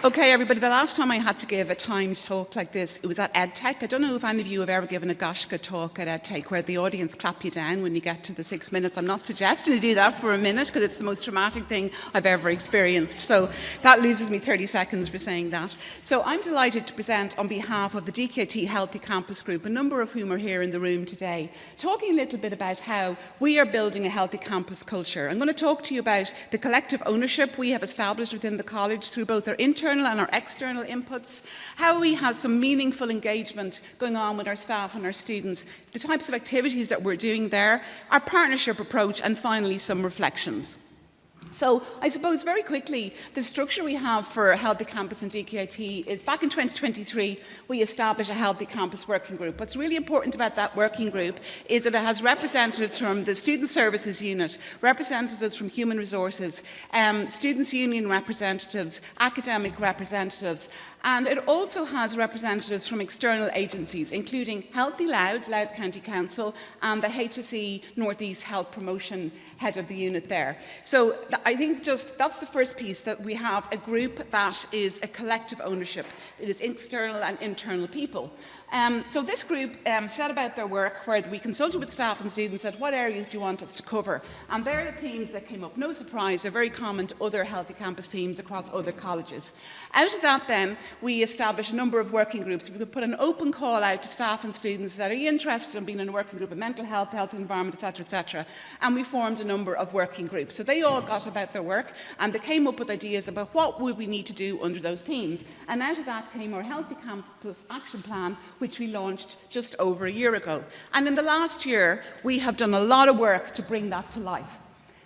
Okay, everybody, the last time I had to give a timed talk like this, it was at EdTech. I don't know if any of you have ever given a Goshka talk at EdTech where the audience clap you down when you get to the 6 minutes. I'm not suggesting to do that for a minute because it's the most dramatic thing I've ever experienced. So that loses me 30 seconds for saying that. So I'm delighted to present on behalf of the DKT Healthy Campus Group, a number of whom are here in the room today, talking a little bit about how we are building a healthy campus culture. I'm going to talk to you about the collective ownership we have established within the college through both our internal and our external inputs, how we have some meaningful engagement going on with our staff and our students, the types of activities that we're doing there, our partnership approach, and finally some reflections. So I suppose very quickly, the structure we have for Healthy Campus and DKT is back in 2023, we established a Healthy Campus Working Group. What's really important about that working group is that it has representatives from the Student Services Unit, representatives from Human Resources, Students' Union representatives, academic representatives, and it also has representatives from external agencies, including Healthy Louth County Council, and the HEA North East Health Promotion head of the unit there. So I think that's the first piece, that we have a group that is a collective ownership. It is external and internal people. So this group set about their work where we consulted with staff and students and said, what areas do you want us to cover? And they're the themes that came up. No surprise, they're very common to other Healthy Campus themes across other colleges. Out of that then, we established a number of working groups. We could put an open call out to staff and students that are you interested in being in a working group of mental health, health and environment, etc., etc. And we formed a number of working groups. So they all got about their work and they came up with ideas about what would we need to do under those themes. And out of that came our Healthy Campus Action Plan, which we launched just over a year ago. And in the last year, we have done a lot of work to bring that to life.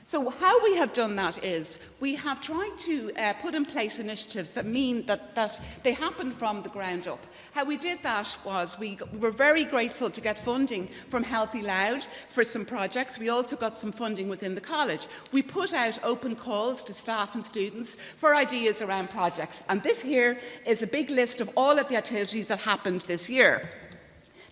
So how we have done that is we have tried to put in place initiatives that mean that they happen from the ground up. How we did that was we were very grateful to get funding from Healthy Louth for some projects. We also got some funding within the college. We put out open calls to staff and students for ideas around projects. And this here is a big list of all of the activities that happened this year.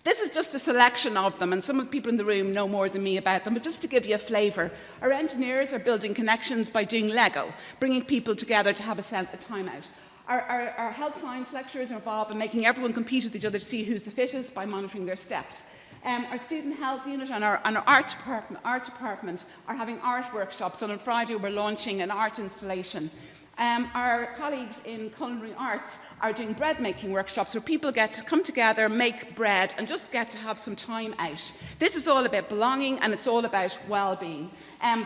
This is just a selection of them, and some of the people in the room know more than me about them, but just to give you a flavour, our engineers are building connections by doing Lego, bringing people together to have a time out. Our health science lecturers are involved in making everyone compete with each other to see who's the fittest by monitoring their steps. Our student health unit and our art department are having art workshops, and on Friday we're launching an art installation. Our colleagues in culinary arts are doing bread making workshops where people get to come together, make bread and just get to have some time out. This is all about belonging and it's all about well-being.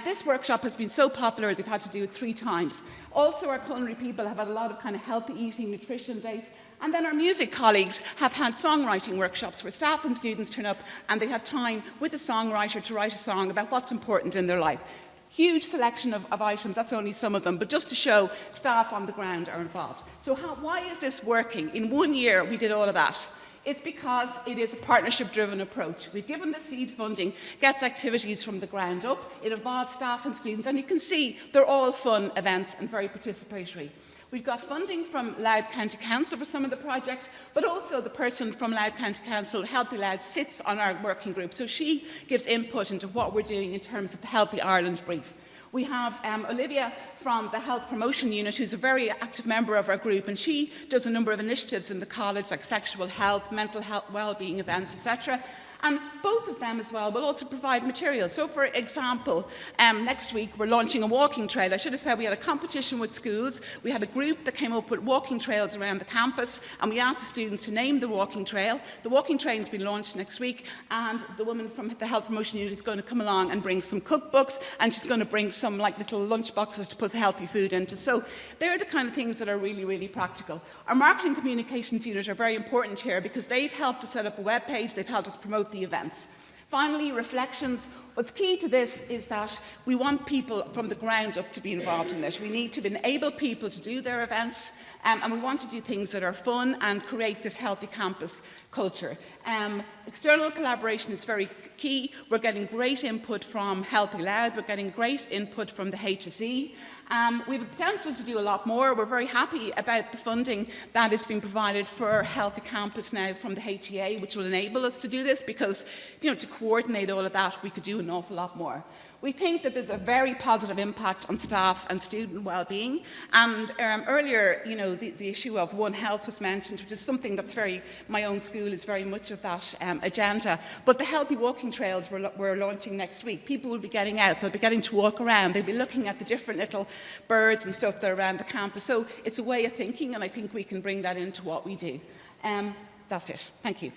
This workshop has been so popular they've had to do it 3 times. Also our culinary people have had a lot of kind of healthy eating, nutrition days. And then our music colleagues have had songwriting workshops where staff and students turn up and they have time with a songwriter to write a song about what's important in their life. Huge selection of items, that's only some of them, but just to show staff on the ground are involved. So why is this working? In 1 year we did all of that. It's because it is a partnership-driven approach. We've given the seed funding, gets activities from the ground up, it involves staff and students, and you can see they're all fun events and very participatory. We've got funding from Louth County Council for some of the projects, but also the person from Louth County Council, Healthy Louth, sits on our working group. So she gives input into what we're doing in terms of the Healthy Ireland brief. We have Olivia from the Health Promotion Unit, who's a very active member of our group, and she does a number of initiatives in the college, like sexual health, mental health, well-being events, etc. And both of them as well will also provide material. So for example, next week we're launching a walking trail. I should have said we had a competition with schools. We had a group that came up with walking trails around the campus and we asked the students to name the walking trail. The walking trail has been launched next week and the woman from the Health Promotion Unit is going to come along and bring some cookbooks and she's going to bring some like little lunch boxes to put healthy food into. So they're the kind of things that are really, really practical. Our marketing communications unit are very important here because they've helped to set up a web page, they've helped us promote the events. Finally, reflections. What's key to this is that we want people from the ground up to be involved in this. We need to enable people to do their events and we want to do things that are fun and create this healthy campus culture. External collaboration is very key. We're getting great input from Healthy Louth. We're getting great input from the HSE. We have a potential to do a lot more. We're very happy about the funding that is being provided for Healthy Campus now from the HEA, which will enable us to do this because, you know, to coordinate all of that, we could do an awful lot more. We think that there's a very positive impact on staff and student well-being. And earlier, the issue of One Health was mentioned, which is something that's my own school is very much of that agenda. But the healthy walking trails we're launching next week. People will be getting out, they'll be getting to walk around, they'll be looking at the different little birds and stuff that are around the campus. So it's a way of thinking, and I think we can bring that into what we do. That's it. Thank you.